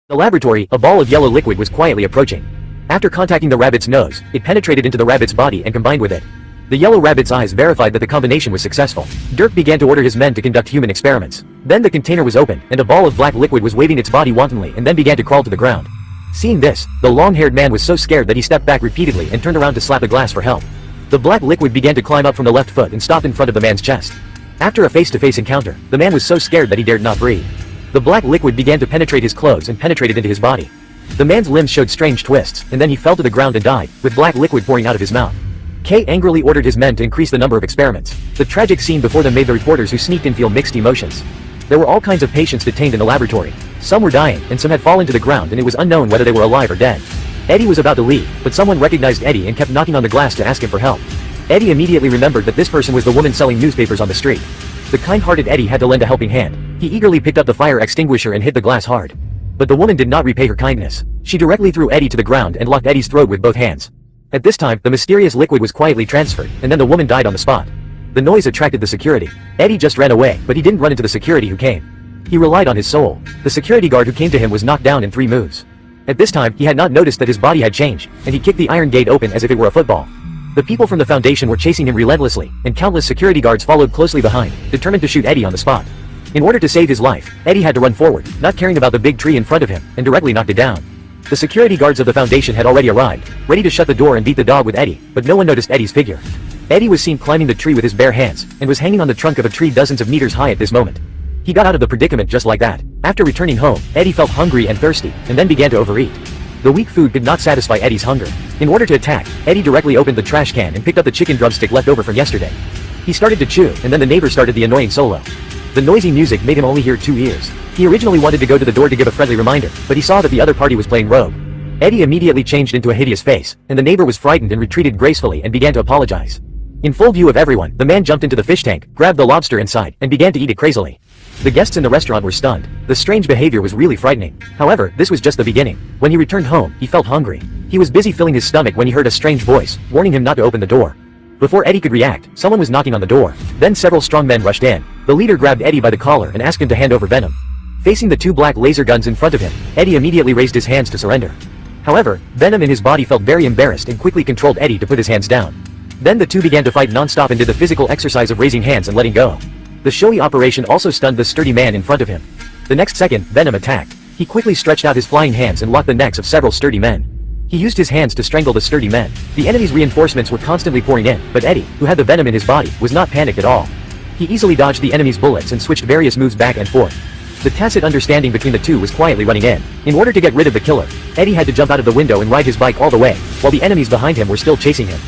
In the laboratory, a ball of yellow liquid was quietly approaching. After contacting the rabbit's nose, it penetrated into the rabbit's body and combined with it. The yellow rabbit's eyes verified that the combination was successful. Dirk began to order his men to conduct human experiments. Then the container was opened, and a ball of black liquid was waving its body wantonly and then began to crawl to the ground. Seeing this, the long-haired man was so scared that he stepped back repeatedly and turned around to slap the glass for help. The black liquid began to climb up from the left foot and stopped in front of the man's chest. After a face-to-face encounter, the man was so scared that he dared not breathe. The black liquid began to penetrate his clothes and penetrated into his body. The man's limbs showed strange twists, and then he fell to the ground and died, with black liquid pouring out of his mouth. Kay angrily ordered his men to increase the number of experiments. The tragic scene before them made the reporters who sneaked in feel mixed emotions. There were all kinds of patients detained in the laboratory. Some were dying, and some had fallen to the ground, and it was unknown whether they were alive or dead. Eddie was about to leave, but someone recognized Eddie and kept knocking on the glass to ask him for help. Eddie immediately remembered that this person was the woman selling newspapers on the street. The kind-hearted Eddie had to lend a helping hand. He eagerly picked up the fire extinguisher and hit the glass hard. But the woman did not repay her kindness. She directly threw Eddie to the ground and locked Eddie's throat with both hands. At this time, the mysterious liquid was quietly transferred, and then the woman died on the spot. The noise attracted the security. Eddie just ran away, but he didn't run into the security who came. He relied on his soul. The security guard who came to him was knocked down in 3 moves. At this time, he had not noticed that his body had changed, and he kicked the iron gate open as if it were a football. The people from the Foundation were chasing him relentlessly, and countless security guards followed closely behind, determined to shoot Eddie on the spot. In order to save his life, Eddie had to run forward, not caring about the big tree in front of him, and directly knocked it down. The security guards of the Foundation had already arrived, ready to shut the door and beat the dog with Eddie, but no one noticed Eddie's figure. Eddie was seen climbing the tree with his bare hands, and was hanging on the trunk of a tree dozens of meters high at this moment. He got out of the predicament just like that. After returning home, Eddie felt hungry and thirsty, and then began to overeat. The weak food could not satisfy Eddie's hunger. In order to attack, Eddie directly opened the trash can and picked up the chicken drumstick left over from yesterday. He started to chew, and then the neighbor started the annoying solo. The noisy music made him only hear 2 ears. He originally wanted to go to the door to give a friendly reminder, but he saw that the other party was playing rogue. Eddie immediately changed into a hideous face, and the neighbor was frightened and retreated gracefully and began to apologize. In full view of everyone, the man jumped into the fish tank, grabbed the lobster inside, and began to eat it crazily. The guests in the restaurant were stunned. The strange behavior was really frightening. However, this was just the beginning. When he returned home, he felt hungry. He was busy filling his stomach when he heard a strange voice, warning him not to open the door. Before Eddie could react, someone was knocking on the door. Then several strong men rushed in. The leader grabbed Eddie by the collar and asked him to hand over Venom. Facing the 2 black laser guns in front of him, Eddie immediately raised his hands to surrender. However, Venom in his body felt very embarrassed and quickly controlled Eddie to put his hands down. Then the two began to fight non-stop and did the physical exercise of raising hands and letting go. The showy operation also stunned the sturdy man in front of him. The next second, Venom attacked. He quickly stretched out his flying hands and locked the necks of several sturdy men. He used his hands to strangle the sturdy men. The enemy's reinforcements were constantly pouring in, but Eddie, who had the venom in his body, was not panicked at all. He easily dodged the enemy's bullets and switched various moves back and forth. The tacit understanding between the two was quietly running in. In order to get rid of the killer, Eddie had to jump out of the window and ride his bike all the way, while the enemies behind him were still chasing him.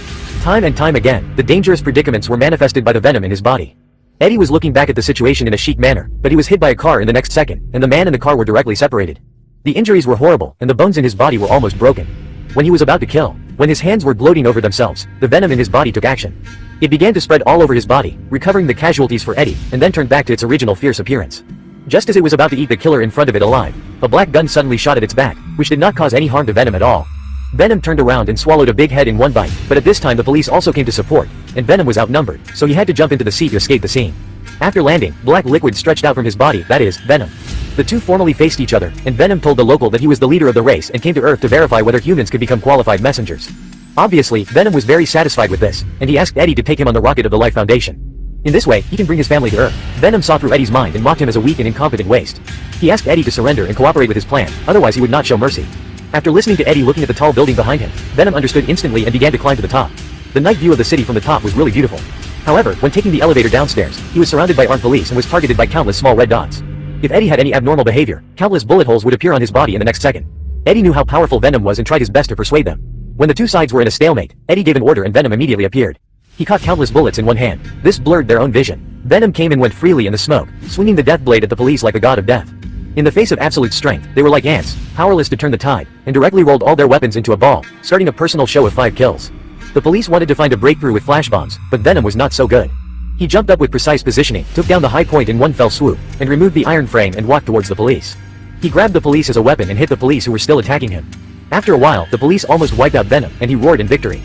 Time and time again, the dangerous predicaments were manifested by the venom in his body. Eddie was looking back at the situation in a chic manner, but he was hit by a car in the next second, and the man and the car were directly separated. The injuries were horrible, and the bones in his body were almost broken. When he was about to kill, when his hands were gloating over themselves, the venom in his body took action. It began to spread all over his body, recovering the casualties for Eddie, and then turned back to its original fierce appearance. Just as it was about to eat the killer in front of it alive, a black gun suddenly shot at its back, which did not cause any harm to Venom at all. Venom turned around and swallowed a big head in one bite, but at this time the police also came to support, and Venom was outnumbered, so he had to jump into the sea to escape the scene. After landing, black liquid stretched out from his body, that is, Venom. The two formally faced each other, and Venom told the local that he was the leader of the race and came to Earth to verify whether humans could become qualified messengers. Obviously, Venom was very satisfied with this, and he asked Eddie to take him on the rocket of the Life Foundation. In this way, he can bring his family to Earth. Venom saw through Eddie's mind and mocked him as a weak and incompetent waste. He asked Eddie to surrender and cooperate with his plan, otherwise he would not show mercy. After listening to Eddie looking at the tall building behind him, Venom understood instantly and began to climb to the top. The night view of the city from the top was really beautiful. However, when taking the elevator downstairs, he was surrounded by armed police and was targeted by countless small red dots. If Eddie had any abnormal behavior, countless bullet holes would appear on his body in the next second. Eddie knew how powerful Venom was and tried his best to persuade them. When the two sides were in a stalemate, Eddie gave an order and Venom immediately appeared. He caught countless bullets in one hand. This blurred their own vision. Venom came and went freely in the smoke, swinging the death blade at the police like a god of death. In the face of absolute strength, they were like ants, powerless to turn the tide, and directly rolled all their weapons into a ball, starting a personal show of 5 kills. The police wanted to find a breakthrough with flash bombs, but Venom was not so good. He jumped up with precise positioning, took down the high point in one fell swoop, and removed the iron frame and walked towards the police. He grabbed the police as a weapon and hit the police who were still attacking him. After a while, the police almost wiped out Venom, and he roared in victory.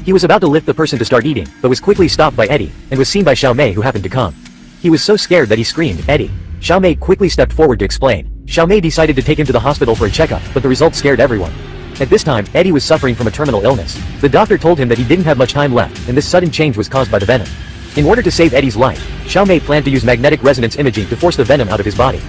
He was about to lift the person to start eating, but was quickly stopped by Eddie, and was seen by Xiao Mei who happened to come. He was so scared that he screamed, "Eddie!" Xiao Mei quickly stepped forward to explain. Xiaomei decided to take him to the hospital for a checkup, but the results scared everyone. At this time, Eddie was suffering from a terminal illness. The doctor told him that he didn't have much time left, and this sudden change was caused by the venom. In order to save Eddie's life, Xiaomei planned to use magnetic resonance imaging to force the venom out of his body.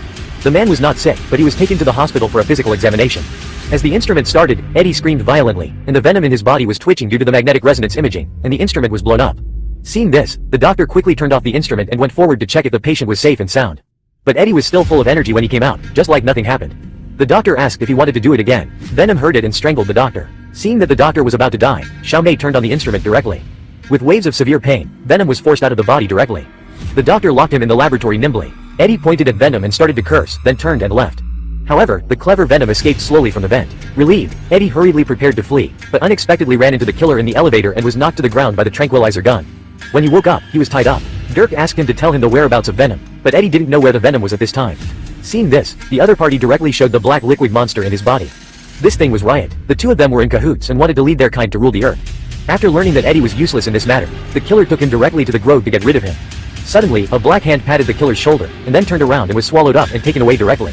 The man was not sick, but he was taken to the hospital for a physical examination. As the instrument started, Eddie screamed violently, and the venom in his body was twitching due to the magnetic resonance imaging, and the instrument was blown up. Seeing this, the doctor quickly turned off the instrument and went forward to check if the patient was safe and sound. But Eddie was still full of energy when he came out, just like nothing happened. The doctor asked if he wanted to do it again. Venom heard it and strangled the doctor. Seeing that the doctor was about to die, Xiaomei turned on the instrument directly. With waves of severe pain, Venom was forced out of the body directly. The doctor locked him in the laboratory nimbly. Eddie pointed at Venom and started to curse, then turned and left. However, the clever Venom escaped slowly from the vent. Relieved, Eddie hurriedly prepared to flee, but unexpectedly ran into the killer in the elevator and was knocked to the ground by the tranquilizer gun. When he woke up, he was tied up. Dirk asked him to tell him the whereabouts of Venom, but Eddie didn't know where the Venom was at this time. Seeing this, the other party directly showed the black liquid monster in his body. This thing was Riot. The two of them were in cahoots and wanted to lead their kind to rule the earth. After learning that Eddie was useless in this matter, the killer took him directly to the grove to get rid of him. Suddenly, a black hand patted the killer's shoulder, and then turned around and was swallowed up and taken away directly.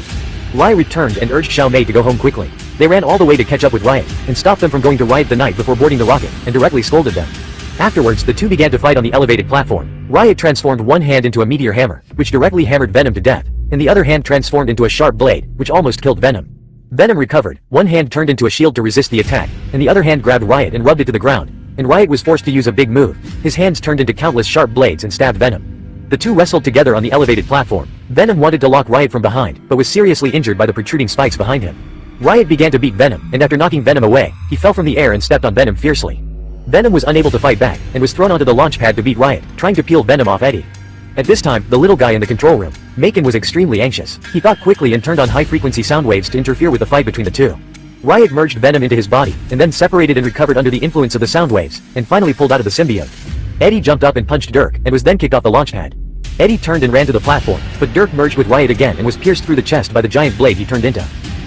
Riot returned and urged Xiaomei to go home quickly. They ran all the way to catch up with Riot, and stopped them from going to Riot the night before boarding the rocket, and directly scolded them. Afterwards, the two began to fight on the elevated platform. Riot transformed one hand into a meteor hammer, which directly hammered Venom to death, and the other hand transformed into a sharp blade, which almost killed Venom. Venom recovered, one hand turned into a shield to resist the attack, and the other hand grabbed Riot and rubbed it to the ground, and Riot was forced to use a big move. His hands turned into countless sharp blades and stabbed Venom. The two wrestled together on the elevated platform. Venom wanted to lock Riot from behind, but was seriously injured by the protruding spikes behind him. Riot began to beat Venom, and after knocking Venom away, he fell from the air and stepped on Venom fiercely. Venom was unable to fight back, and was thrown onto the launch pad to beat Riot, trying to peel Venom off Eddie. At this time, the little guy in the control room, Macon, was extremely anxious. He thought quickly and turned on high-frequency sound waves to interfere with the fight between the two. Riot merged Venom into his body, and then separated and recovered under the influence of the sound waves, and finally pulled out of the symbiote. Eddie jumped up and punched Dirk, and was then kicked off the launch pad. Eddie turned and ran to the platform, but Dirk merged with Riot again and was pierced through the chest by the giant blade he turned into.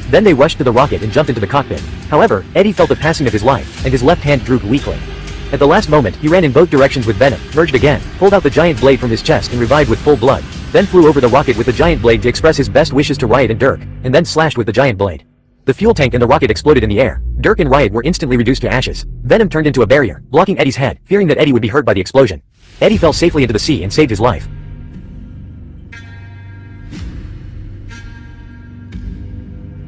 Then they rushed to the rocket and jumped into the cockpit. However, Eddie felt the passing of his life, and his left hand drooped weakly. At the last moment, he ran in both directions with Venom, merged again, pulled out the giant blade from his chest and revived with full blood, then flew over the rocket with the giant blade to express his best wishes to Riot and Dirk, and then slashed with the giant blade. The fuel tank and the rocket exploded in the air. Dirk and Riot were instantly reduced to ashes. Venom turned into a barrier, blocking Eddie's head, fearing that Eddie would be hurt by the explosion. Eddie fell safely into the sea and saved his life.